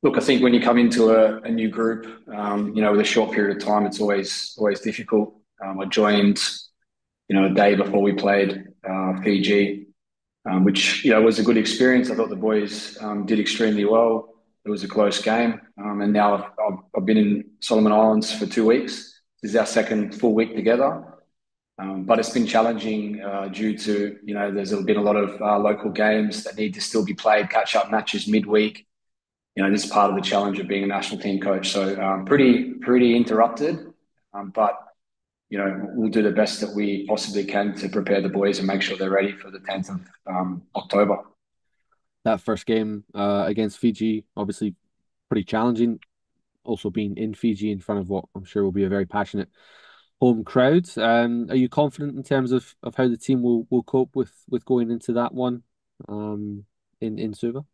Look, I think when you come into a new group, with a short period of time, it's always difficult. I joined, a day before we played Fiji, which was a good experience. I thought the boys did extremely well. It was a close game, and now I've been in Solomon Islands for 2 weeks. This is our second full week together, but it's been challenging due to there's been a lot of local games that need to still be played, catch up matches midweek. This is part of the challenge of being a national team coach. So pretty interrupted, but we'll do the best that we possibly can to prepare the boys and make sure they're ready for the 10th of October. That first game against Fiji, obviously pretty challenging. Also being in Fiji in front of what I'm sure will be a very passionate home crowd. Are you confident in terms of how the team will cope with going into that one in Suva?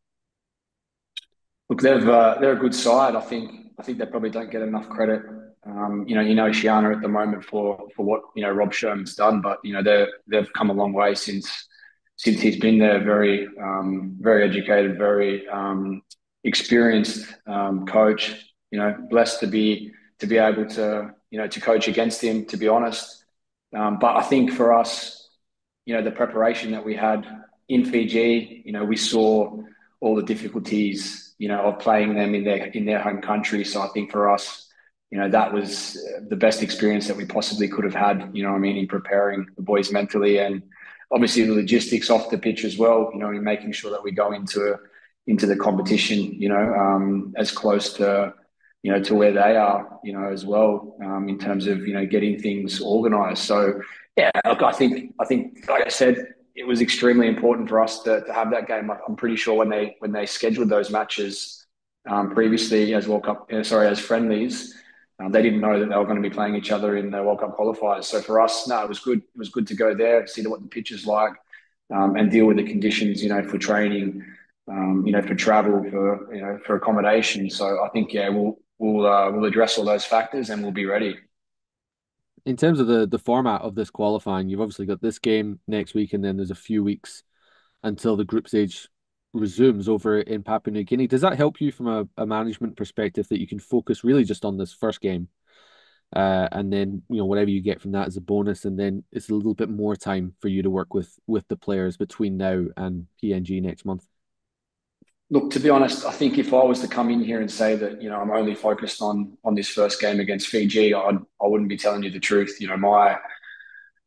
Look, they're a good side. I think they probably don't get enough credit. Oceania at the moment for what Rob Sherman's done, but they've come a long way since he's been there. Very educated, very experienced coach. Blessed to be able to coach against him. To be honest, but I think for us, the preparation that we had in Fiji, we saw all the difficulties, of playing them in their home country. So I think for us, that was the best experience that we possibly could have had. You know what I mean, in preparing the boys mentally and obviously the logistics off the pitch as well. In making sure that we go into the competition, as close to to where they are, as well, in terms of getting things organised. So yeah, look, I think, like I said, it was extremely important for us to have that game. I'm pretty sure when they scheduled those matches previously as World Cup, sorry, as friendlies, they didn't know that they were going to be playing each other in the World Cup qualifiers. So for us, no, it was good. It was good to go there, see what the pitch is like, and deal with the conditions, for training, for travel, for accommodation. So I think, yeah, we'll address all those factors and we'll be ready. In terms of the format of this qualifying, you've obviously got this game next week, and then there's a few weeks until the group stage resumes over in Papua New Guinea. Does that help you from a management perspective that you can focus really just on this first game, and then whatever you get from that is a bonus, and then it's a little bit more time for you to work with the players between now and PNG next month? Look, to be honest, I think if I was to come in here and say that I'm only focused on this first game against Fiji, I wouldn't be telling you the truth.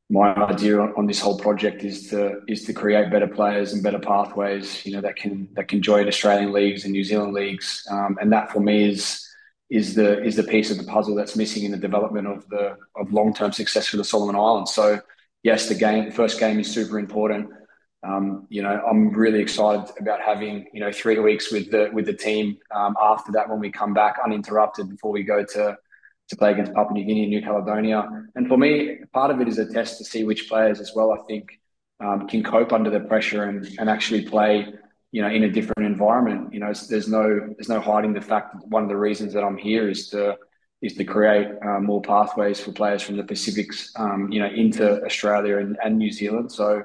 My idea on this whole project is to create better players and better pathways. That can join Australian leagues and New Zealand leagues, and that for me is the piece of the puzzle that's missing in the development of long term success for the Solomon Islands. So yes, first game is super important. I'm really excited about having 3 weeks with the team after that when we come back uninterrupted before we go to play against Papua New Guinea and New Caledonia. And for me, part of it is a test to see which players as well, I think, can cope under the pressure and actually play, in a different environment. There's no hiding the fact that one of the reasons that I'm here is to create more pathways for players from the Pacifics, into Australia and New Zealand. So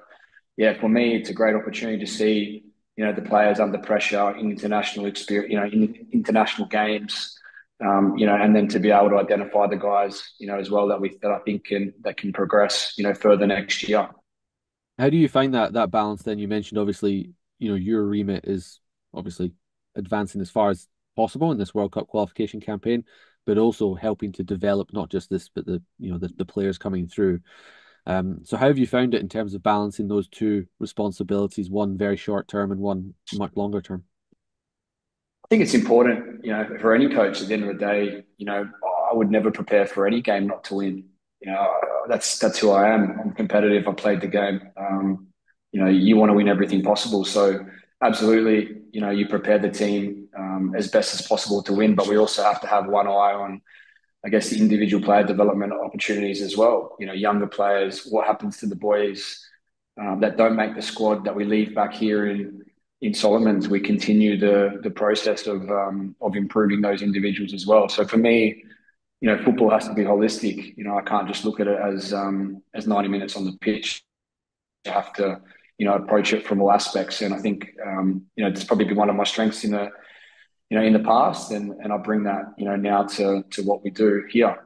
yeah, for me, it's a great opportunity to see, the players under pressure in international experience, in international games, and then to be able to identify the guys, as well that I think can progress, further next year. How do you find that balance then? You mentioned obviously, your remit is obviously advancing as far as possible in this World Cup qualification campaign, but also helping to develop not just this, but the players coming through. So how have you found it in terms of balancing those two responsibilities, one very short term and one much longer term? I think it's important, for any coach at the end of the day, I would never prepare for any game not to win. That's who I am. I'm competitive. I played the game. You want to win everything possible. So absolutely, you prepare the team as best as possible to win, but we also have to have one eye on, I guess, the individual player development opportunities as well. Younger players, what happens to the boys that don't make the squad that we leave back here in Solomon's? We continue the process of improving those individuals as well. So for me, football has to be holistic. I can't just look at it as 90 minutes on the pitch. You have to, approach it from all aspects. And I think, it's probably been one of my strengths in the past, and I bring that, now to what we do here.